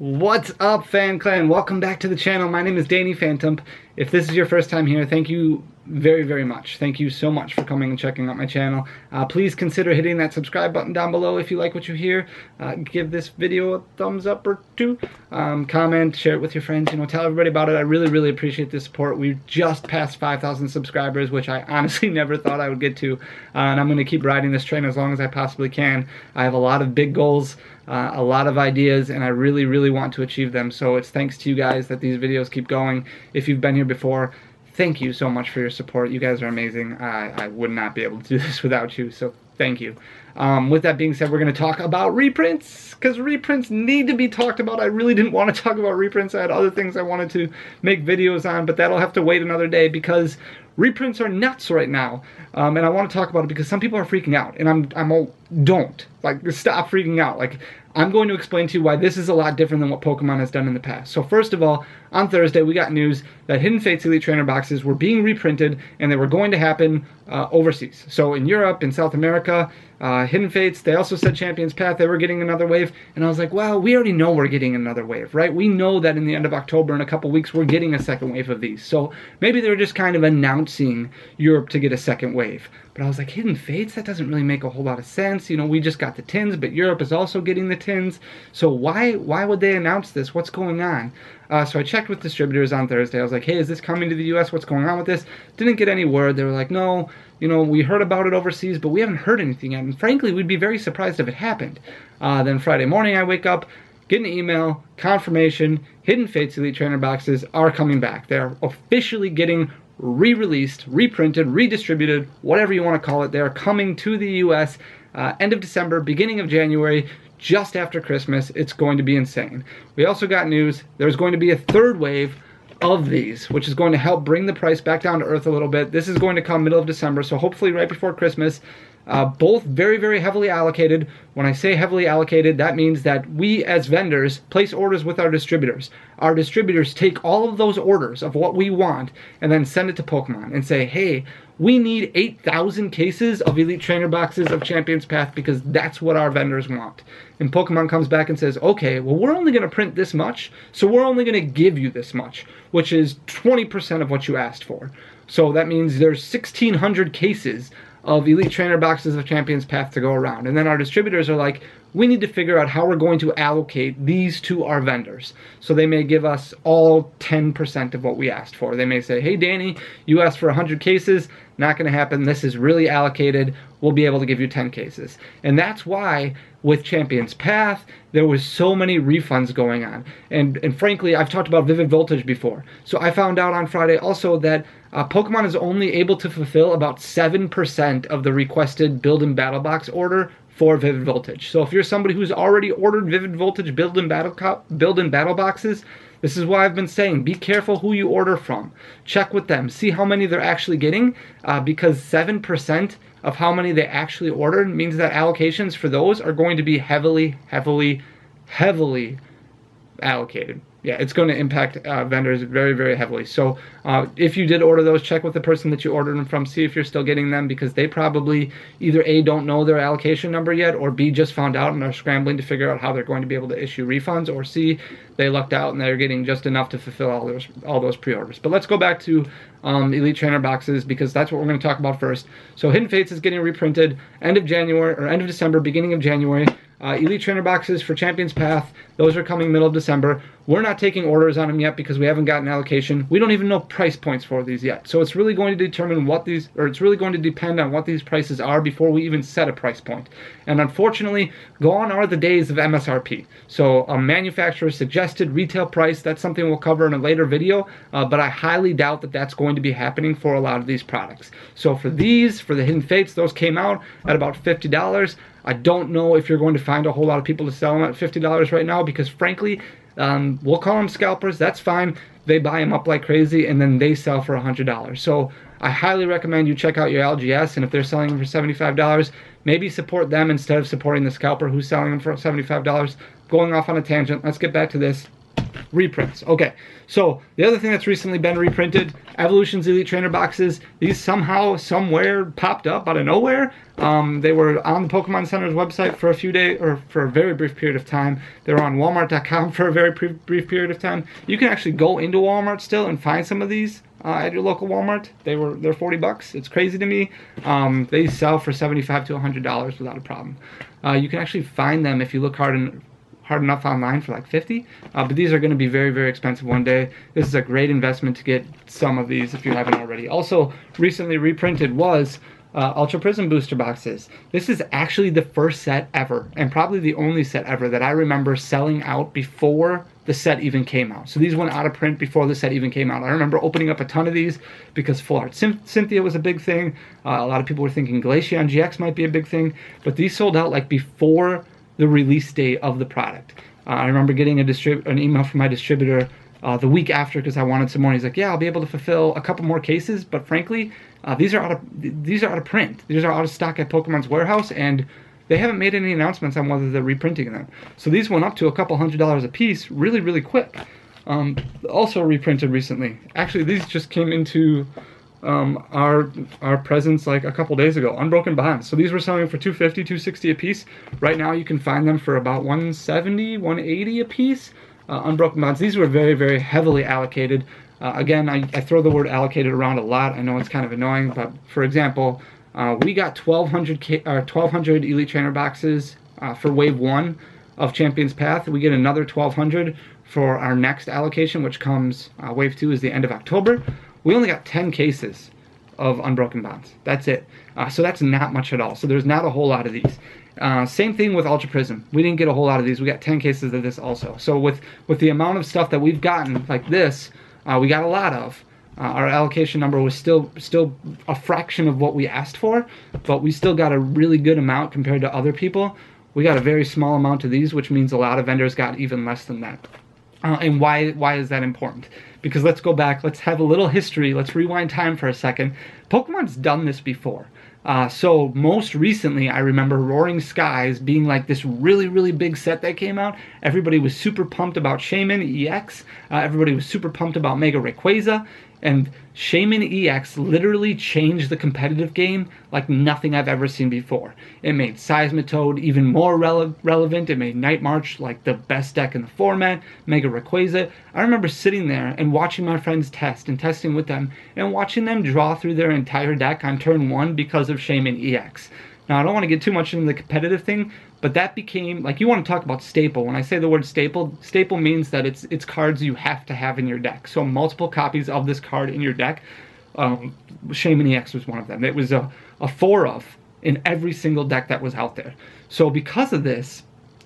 What's up, Fan Clan? Welcome back to the channel. My name is Danny Phantom. If this is your first time here, thank you very, very much. Thank you so much for coming and checking out my channel. Please consider hitting that subscribe button down below if you like what you hear. Give this video a thumbs up or two. Comment, share it with your friends. Tell everybody about it. I really, really appreciate the support. We've just passed 5,000 subscribers, which I honestly never thought I would get to. And I'm going to keep riding this train as long as I possibly can. I have a lot of big goals. A lot of ideas, and I really, really want to achieve them. So it's thanks to you guys that these videos keep going. If you've been here before, thank you so much for your support. You guys are amazing. I would not be able to do this without you, so thank you. With that being said, we're going to talk about reprints, because reprints need to be talked about. I really didn't want to talk about reprints. I had other things I wanted to make videos on, but that'll have to wait another day because reprints are nuts right now. And I want to talk about it because some people are freaking out, and I'm all, don't. Stop freaking out. I'm going to explain to you why this is a lot different than what Pokemon has done in the past. So first of all, on Thursday we got news that Hidden Fates Elite Trainer boxes were being reprinted, and they were going to happen overseas. So in Europe, in South America, Hidden Fates, they also said Champions Path, they were getting another wave. And I was like, well, we already know we're getting another wave, right? We know that in the end of October, in a couple weeks, we're getting a second wave of these. So maybe they were just kind of announcing Europe to get a second wave. But I was like, Hidden Fates? That doesn't really make a whole lot of sense. We just got the tins, but Europe is also getting the tins. So why would they announce this? What's going on? So I checked with distributors on Thursday. I was like, hey, is this coming to the US? What's going on with this? Didn't get any word. They were like, no, we heard about it overseas, but we haven't heard anything yet. And frankly, we'd be very surprised if it happened. Then Friday morning, I wake up, get an email, confirmation, Hidden Fates Elite Trainer boxes are coming back. They're officially getting re-released, reprinted, redistributed, whatever you want to call it. They're coming to the US end of December, beginning of January, just after Christmas. It's going to be insane. We also got news there's going to be a third wave of these, which is going to help bring the price back down to earth a little bit. This is going to come middle of December, so hopefully right before Christmas. Both very, very heavily allocated. When I say heavily allocated, that means that we as vendors place orders with our distributors. Our distributors take all of those orders of what we want and then send it to Pokemon and say, hey, we need 8,000 cases of Elite Trainer boxes of Champions Path because that's what our vendors want. And Pokemon comes back and says, okay, well, we're only going to print this much, so we're only going to give you this much, which is 20% of what you asked for. So that means there's 1,600 cases of Elite Trainer boxes of Champions Path to go around. And then our distributors are like, we need to figure out how we're going to allocate these to our vendors. So they may give us all 10% of what we asked for. They may say, hey, Danny, you asked for 100 cases. Not going to happen. This is really allocated. We'll be able to give you 10 cases. And that's why with Champions Path, there was so many refunds going on. And frankly, I've talked about Vivid Voltage before. So I found out on Friday also that Pokemon is only able to fulfill about 7% of the requested Build and Battle Box order for Vivid Voltage. So if you're somebody who's already ordered Vivid Voltage Build and Battle Boxes, this is why I've been saying, be careful who you order from. Check with them. See how many they're actually getting, because 7% of how many they actually ordered means that allocations for those are going to be heavily, heavily, heavily allocated. Yeah, it's going to impact vendors very, very heavily. So if you did order those, check with the person that you ordered them from. See if you're still getting them, because they probably either A, don't know their allocation number yet, or B, just found out and are scrambling to figure out how they're going to be able to issue refunds, or C, they lucked out and they're getting just enough to fulfill all those pre-orders. But let's go back to Elite Trainer boxes, because that's what we're going to talk about first. So Hidden Fates is getting reprinted end of January, or end of December, beginning of January. Elite Trainer boxes for Champions Path, those are coming middle of December. We're not taking orders on them yet because we haven't gotten allocation. We don't even know price points for these yet. So it's really going to determine what these, or it's really going to depend on what these prices are before we even set a price point. And unfortunately, gone are the days of MSRP. So a manufacturer's suggested retail price, that's something we'll cover in a later video, but I highly doubt that that's going to be happening for a lot of these products. So for these, for the Hidden Fates, those came out at about $50. I don't know if you're going to find a whole lot of people to sell them at $50 right now, because frankly, we'll call them scalpers, that's fine. They buy them up like crazy and then they sell for $100. So I highly recommend you check out your LGS, and if they're selling them for $75, maybe support them instead of supporting the scalper who's selling them for $75. Going off on a tangent, let's get back to this. Reprints. Okay, so the other thing that's recently been reprinted, Evolution's Elite Trainer boxes. These somehow, somewhere popped up out of nowhere. They were on the Pokemon Center's website for a few days, or for a very brief period of time. They were on Walmart.com for a very brief period of time. You can actually go into Walmart still and find some of these at your local Walmart. They're $40. It's crazy to me. They sell for $75 to $100 without a problem. You can actually find them if you look hard enough online for like $50, but these are going to be very, very expensive one day. This is a great investment to get some of these if you haven't already. Also, recently reprinted was Ultra Prism booster boxes. This is actually the first set ever, and probably the only set ever that I remember selling out before the set even came out. So these went out of print before the set even came out. I remember opening up a ton of these because Full Art Cynthia was a big thing. A lot of people were thinking Glaceon GX might be a big thing, but these sold out like before the release date of the product. I remember getting an email from my distributor the week after because I wanted some more. He's like, "Yeah, I'll be able to fulfill a couple more cases, but frankly, these are out of print. These are out of stock at Pokemon's warehouse, and they haven't made any announcements on whether they're reprinting them." So these went up to a couple $100 a piece, really, really quick. Also reprinted recently. Actually, these just came into our presence like a couple days ago. Unbroken bonds. So these were selling for $250, $260 a piece. Right now you can find them for about $170, $180 a piece. Unbroken bonds. These were very, very heavily allocated. Again, I throw the word allocated around a lot. I know it's kind of annoying, but for example, we got 1,200 Elite Trainer boxes for Wave 1 of Champions Path. We get another 1,200 for our next allocation, which comes, Wave 2 is the end of October. We only got 10 cases of Unbroken bonds. That's it. So that's not much at all. So there's not a whole lot of these. Same thing with Ultra Prism. We didn't get a whole lot of these. We got 10 cases of this also. So with the amount of stuff that we've gotten, like this, we got a lot of. Our allocation number was still a fraction of what we asked for, but we still got a really good amount compared to other people. We got a very small amount of these, which means a lot of vendors got even less than that. And why is that important? Because let's go back, let's have a little history, let's rewind time for a second. Pokemon's done this before. So most recently, I remember Roaring Skies being like this really, really big set that came out. Everybody was super pumped about Shaman EX. Everybody was super pumped about Mega Rayquaza. And Shaman EX literally changed the competitive game like nothing I've ever seen before. It made Seismitoad even more relevant. It made Night March like the best deck in the format. Mega Rayquaza. I remember sitting there and watching my friends test and testing with them and watching them draw through their entire deck on turn 1 because of Shaman EX. Now, I don't want to get too much into the competitive thing, but that became, like, you want to talk about staple. When I say the word staple means that it's cards you have to have in your deck. So multiple copies of this card in your deck. Shaman EX was one of them. It was a 4 of in every single deck that was out there. So because of this,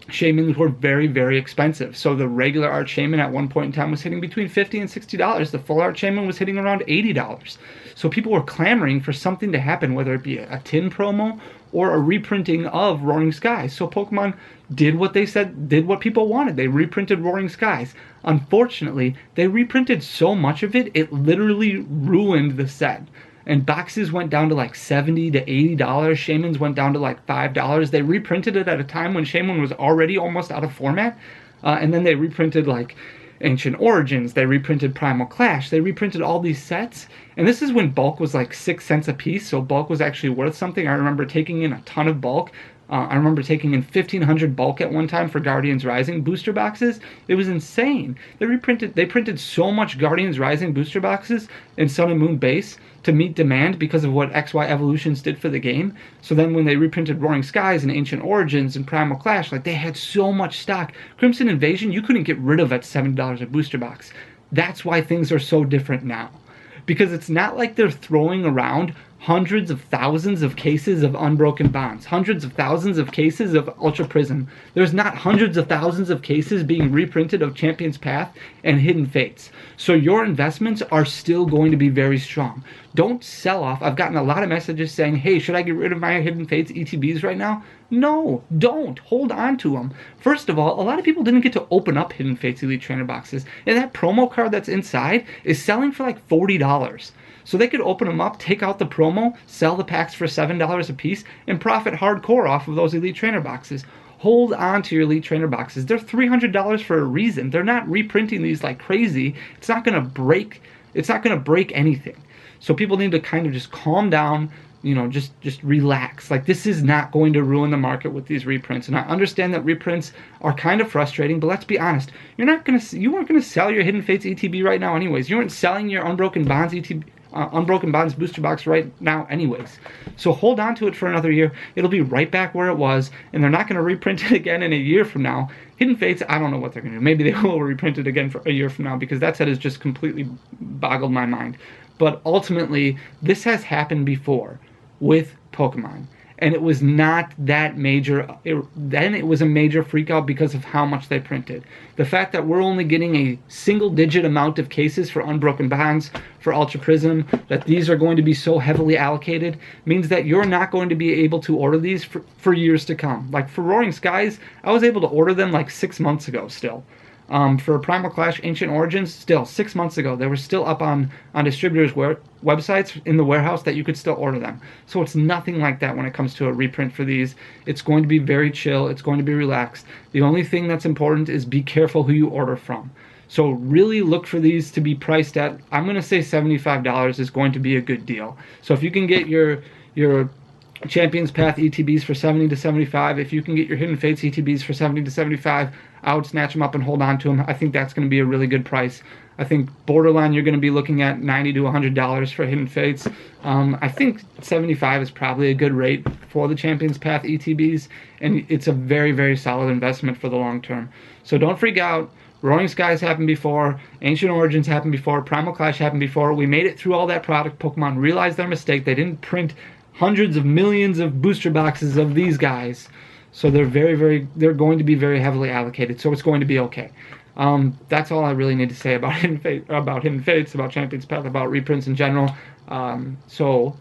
Shamans were very, very expensive. So the regular Art Shaman at one point in time was hitting between $50 and $60. The full Art Shaman was hitting around $80. So people were clamoring for something to happen, whether it be a tin promo or a reprinting of Roaring Skies. So Pokemon did what they said, did what people wanted. They reprinted Roaring Skies. Unfortunately, they reprinted so much of it, it literally ruined the set. And boxes went down to like $70 to $80. Shamans went down to like $5. They reprinted it at a time when Shaman was already almost out of format. And then they reprinted like Ancient Origins. They reprinted Primal Clash. They reprinted all these sets. And this is when bulk was like 6 cents a piece. So bulk was actually worth something. I remember taking in a ton of bulk. I remember taking in 1,500 bulk at one time for Guardians Rising booster boxes. It was insane. They printed so much Guardians Rising booster boxes in Sun and Moon base to meet demand because of what XY Evolutions did for the game. So then when they reprinted Roaring Skies and Ancient Origins and Primal Clash, like, they had so much stock. Crimson Invasion, you couldn't get rid of at $70 a booster box. That's why things are so different now. Because it's not like they're throwing around hundreds of thousands of cases of Unbroken bonds, hundreds of thousands of cases of Ultra Prism. There's not hundreds of thousands of cases being reprinted of Champions Path and Hidden Fates. So your investments are still going to be very strong. Don't sell off. I've gotten a lot of messages saying, hey, should I get rid of my Hidden Fates ETBs right now? No, don't. Hold on to them. First of all, a lot of people didn't get to open up Hidden Fates Elite Trainer boxes, and that promo card that's inside is selling for like $40. So they could open them up, take out the promo, sell the packs for $7 a piece, and profit hardcore off of those Elite Trainer boxes. hold on to your Elite Trainer boxes. They're $300 for a reason. They're not reprinting these like crazy. It's not going to break anything. So people need to kind of just calm down, you know, just relax. Like, this is not going to ruin the market with these reprints. And I understand that reprints are kind of frustrating, but let's be honest. You weren't going to sell your Hidden Fates ETB right now anyways. You weren't selling your Unbroken Bonds Unbroken Bonds booster box right now anyways. So hold on to it for another year. It'll be right back where it was, and they're not going to reprint it again in a year from now. Hidden Fates, I don't know what they're going to do. Maybe they will reprint it again for a year from now, because that set has just completely boggled my mind. But ultimately, this has happened before with Pokemon, and it was not that major. Then it was a major freakout because of how much they printed. The fact that we're only getting a single-digit amount of cases for Unbroken Bonds, for Ultra Prism, that these are going to be so heavily allocated, means that you're not going to be able to order these for years to come. Like for Roaring Skies, I was able to order them like 6 months ago still. For Primal Clash Ancient Origins, still 6 months ago, they were still up on distributors' websites in the warehouse that you could still order them. So it's nothing like that when it comes to a reprint for these. It's going to be very chill. It's going to be relaxed. The only thing that's important is be careful who you order from. So really look for these to be priced at, I'm going to say $75 is going to be a good deal. So if you can get your Champions Path ETBs for $70 to $75, if you can get your Hidden Fates ETBs for $70 to $75, I would snatch them up and hold on to them. I think that's going to be a really good price. I think borderline you're going to be looking at $90 to $100 for Hidden Fates. I think $75 is probably a good rate for the Champions Path ETBs, and it's a very, very solid investment for the long term. So don't freak out. Roaring Skies happened before, Ancient Origins happened before, Primal Clash happened before. We made it through all that product. Pokemon realized their mistake. They didn't print hundreds of millions of booster boxes of these guys. So they're they're going to be very heavily allocated. So it's going to be okay. That's all I really need to say about Hidden Fates, about Champions Path, about reprints in general. So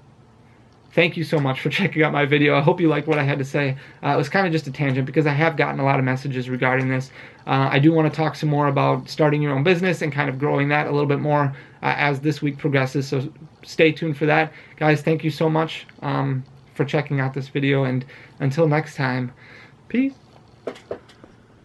thank you so much for checking out my video. I hope you liked what I had to say. It was kind of just a tangent because I have gotten a lot of messages regarding this. I do want to talk some more about starting your own business and kind of growing that a little bit more as this week progresses. So stay tuned for that. Guys, thank you so much for checking out this video. And until next time, peace.